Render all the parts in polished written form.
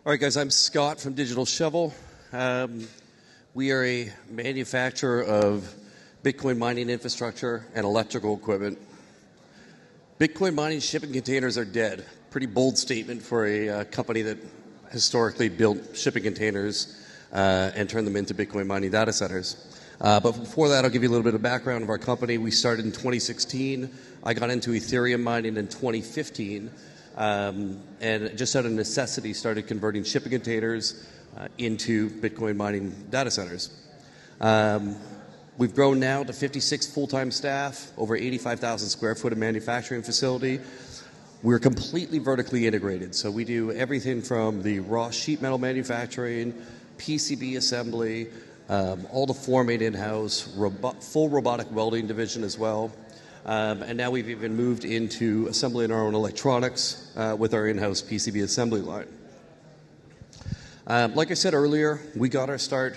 All right, guys, I'm Scott from Digital Shovel. We are a manufacturer of Bitcoin mining infrastructure and electrical equipment. Bitcoin mining shipping containers are dead. Pretty bold statement for a company that historically built shipping containers and turned them into Bitcoin mining data centers. But before that, I'll give you a little bit of background of our company. We started in 2016. I got into Ethereum mining in 2015. And just out of necessity started converting shipping containers into Bitcoin mining data centers. We've grown now to 56 full-time staff, over 85,000 square foot of manufacturing facility. We're completely vertically integrated, so we do everything from the raw sheet metal manufacturing, PCB assembly, all the forming in-house, full robotic welding division as well. And now we've even moved into assembling our own electronics with our in-house PCB assembly line. Like I said earlier, we got our start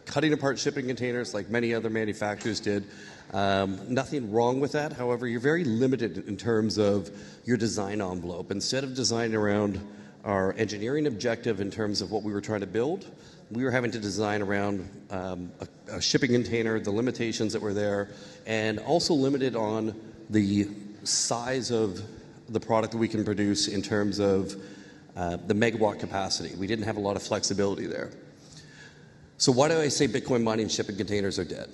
cutting apart shipping containers like many other manufacturers did. Nothing wrong with that. However, you're very limited in terms of your design envelope. Instead of designing around our engineering objective in terms of what we were trying to build, we were having to design around a shipping container, the limitations that were there, and also limited on the size of the product that we can produce in terms of the megawatt capacity. We didn't have a lot of flexibility there. So why do I say Bitcoin mining shipping containers are dead?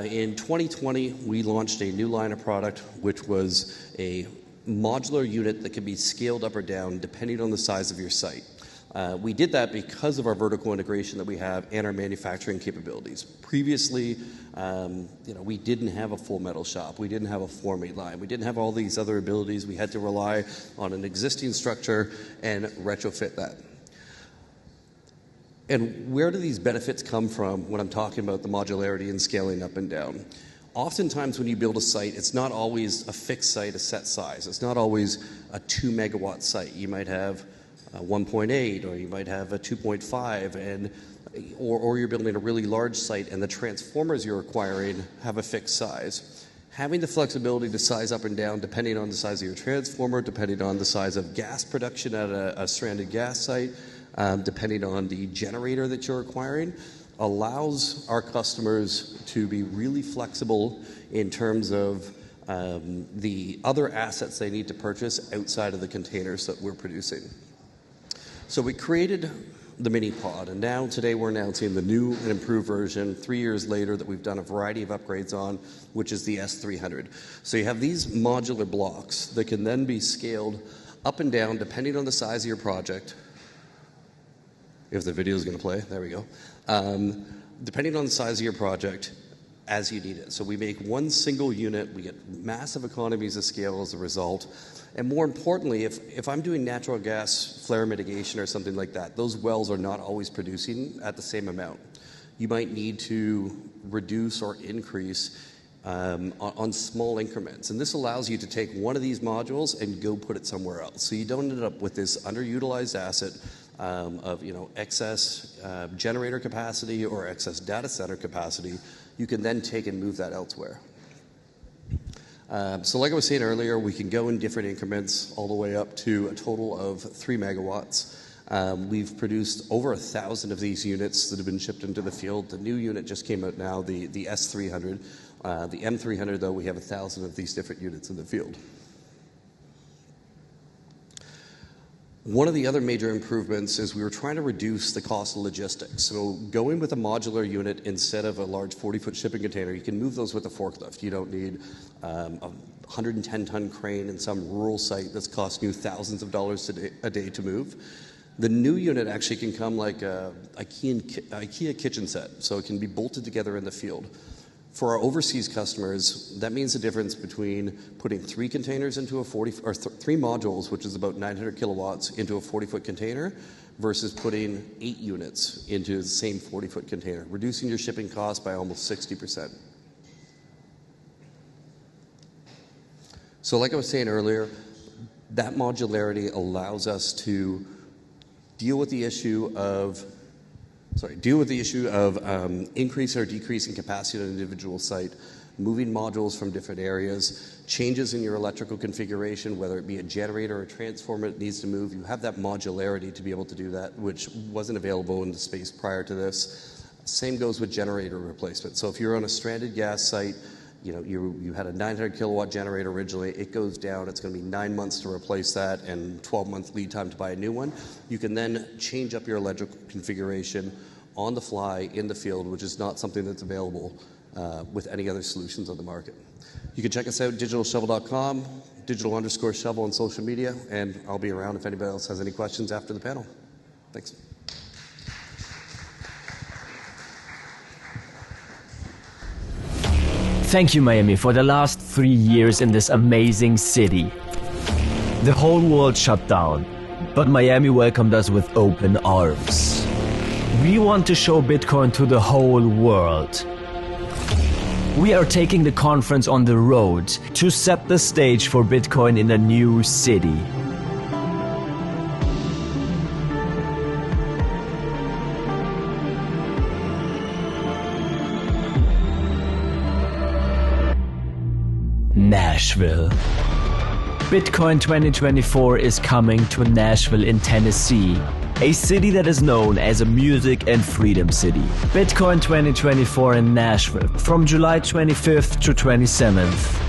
In 2020, we launched a new line of product, which was a modular unit that could be scaled up or down depending on the size of your site. We did that because of our vertical integration that we have and our manufacturing capabilities. Previously, we didn't have a full metal shop. We didn't have a forming line. We didn't have all these other abilities. We had to rely on an existing structure and retrofit that. And where do these benefits come from when I'm talking about the modularity and scaling up and down? Oftentimes when you build a site, it's not always a fixed site, a set size. It's not always a 2 megawatt site. You might have 1.8, or you might have a 2.5, or you're building a really large site and the transformers you're acquiring have a fixed size. Having the flexibility to size up and down depending on the size of your transformer, depending on the size of gas production at a stranded gas site, depending on the generator that you're acquiring, allows our customers to be really flexible in terms of the other assets they need to purchase outside of the containers that we're producing. So we created the mini pod, and now today we're announcing the new and improved version 3 years later that we've done a variety of upgrades on, which is the S300. So you have these modular blocks that can then be scaled up and down depending on the size of your project. If the video is going to play, there we go. Depending on the size of your project, as you need it. So we make one single unit, we get massive economies of scale as a result. And more importantly, if I'm doing natural gas flare mitigation or something like that, those wells are not always producing at the same amount. You might need to reduce or increase on small increments. And this allows you to take one of these modules and go put it somewhere else. So you don't end up with this underutilized asset of excess generator capacity or excess data center capacity. You can then take and move that elsewhere. So like I was saying earlier, we can go in different increments all the way up to a total of 3 megawatts. We've produced over 1,000 of these units that have been shipped into the field. The new unit just came out now, the S300. The M300, though, we have 1,000 of these different units in the field. One of the other major improvements is we were trying to reduce the cost of logistics. So going with a modular unit instead of a large 40-foot shipping container, you can move those with a forklift. You don't need a 110-ton crane in some rural site that's costing you thousands of dollars a day to move. The new unit actually can come like a IKEA kitchen set, so it can be bolted together in the field. For our overseas customers, that means the difference between putting 3 containers into a 3 modules, which is about 900 kilowatts, into a 40-foot container, versus putting 8 units into the same 40-foot container, reducing your shipping cost by almost 60%. So like I was saying earlier, that modularity allows us to deal with the issue of increasing or decreasing capacity on an individual site moving modules from different areas, changes in your electrical configuration, whether it be a generator or a transformer that needs to move. You have that modularity to be able to do that, which wasn't available in the space prior to this. Same goes with generator replacement. So if you're on a stranded gas site, you had a 900 kilowatt generator originally, it goes down, it's going to be 9 months to replace that and 12-month lead time to buy a new one. You can then change up your electrical configuration on the fly in the field, which is not something that's available with any other solutions on the market. You can check us out, digitalshovel.com, digital_shovel on social media, and I'll be around if anybody else has any questions after the panel. Thanks. Thank you, Miami, for the last 3 years in this amazing city. The whole world shut down, but Miami welcomed us with open arms. We want to show Bitcoin to the whole world. We are taking the conference on the road to set the stage for Bitcoin in a new city. Nashville. Bitcoin 2024 is coming to Nashville in Tennessee, a city that is known as a music and freedom city. Bitcoin 2024 in Nashville from July 25th to 27th.